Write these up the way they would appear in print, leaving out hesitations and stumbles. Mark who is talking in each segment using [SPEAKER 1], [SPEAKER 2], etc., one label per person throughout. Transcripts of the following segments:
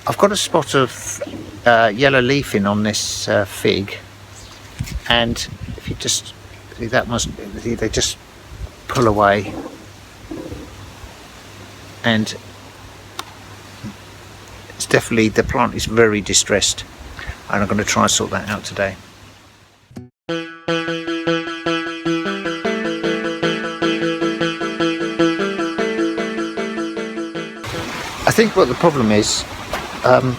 [SPEAKER 1] I've got a spot of yellow leafing on this fig, and if you just see, they just pull away, and it's definitely, the plant is very distressed, and I'm going to try and sort that out today. I think what the problem is,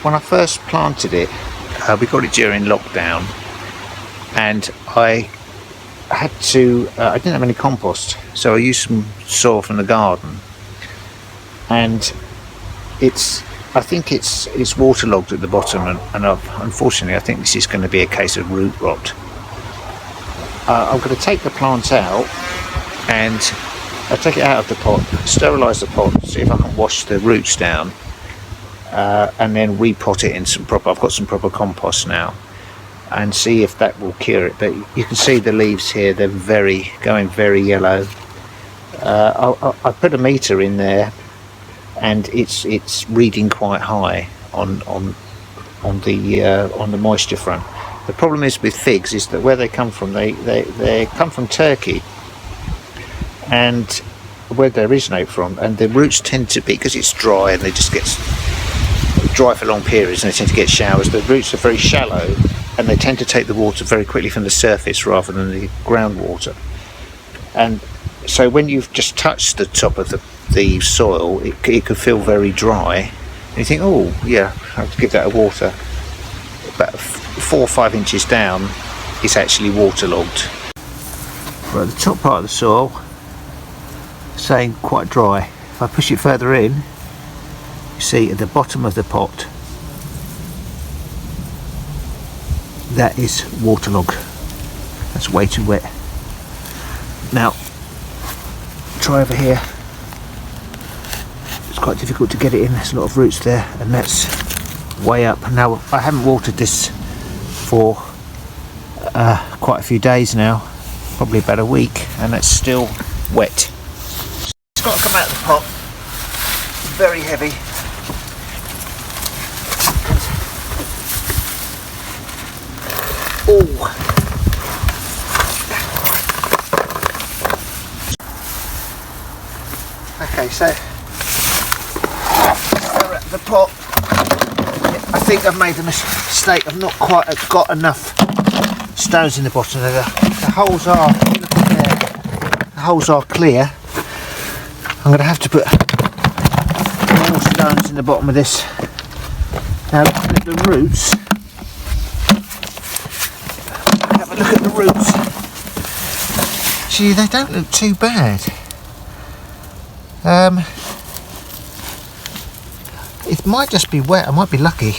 [SPEAKER 1] when I first planted it, we got it during lockdown, and I had to, I didn't have any compost, so I used some soil from the garden, and I think it's waterlogged at the bottom, and unfortunately I think this is going to be a case of root rot. I'm going to take the plant out, and I'll take it out of the pot, sterilise the pot, see if I can wash the roots down, and then repot it in I've got some proper compost now, and see if that will cure it. But you can see the leaves here, they're going very yellow. I put a meter in there, and it's reading quite high on the moisture front. The problem is with figs is that where they come from, they come from Turkey, and where they originate from, and the roots tend to be, because it's dry and they just get dry for long periods and they tend to get showers, the roots are very shallow and they tend to take the water very quickly from the surface rather than the groundwater. And so when you've just touched the top of the soil, it can feel very dry, and you think, oh yeah, I have to give that a water. About 4 or 5 inches down, it's actually waterlogged. Right, the top part of the soil, saying quite dry. If I push it further in, you see at the bottom of the pot, that is waterlogged. That's way too wet. Now try over here. It's quite difficult to get it in, there's a lot of roots there, and that's way up. Now I haven't watered this for quite a few days now, probably about a week, and it's still wet. It's got to come out of the pot, very heavy. Oh, okay, so the pot, I think I've made a mistake. I've not quite got enough stones in the bottom. The holes are, look at there, the holes are clear. I'm going to have to put more stones in the bottom of this. Now looking at the roots, have a look at the roots. Gee, they don't look too bad. It might just be wet, I might be lucky.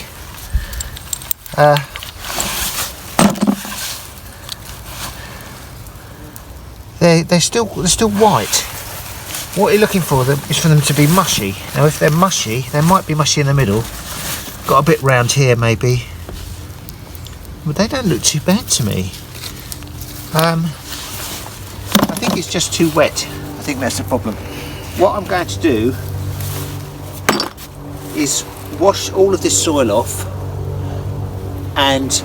[SPEAKER 1] They're still white. What you're looking for them is for them to be mushy. Now if they're mushy, they might be mushy in the middle. Got a bit round here maybe. But they don't look too bad to me. I think it's just too wet. I think that's the problem. What I'm going to do is wash all of this soil off and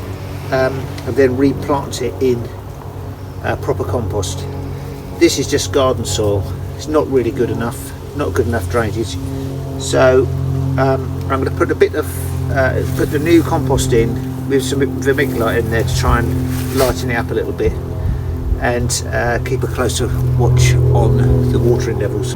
[SPEAKER 1] then replant it in proper compost. This is just garden soil. It's not really good enough, not good enough drainage. So I'm going to put a bit of put the new compost in with some vermiculite in there to try and lighten it up a little bit, and keep a closer watch on the watering levels.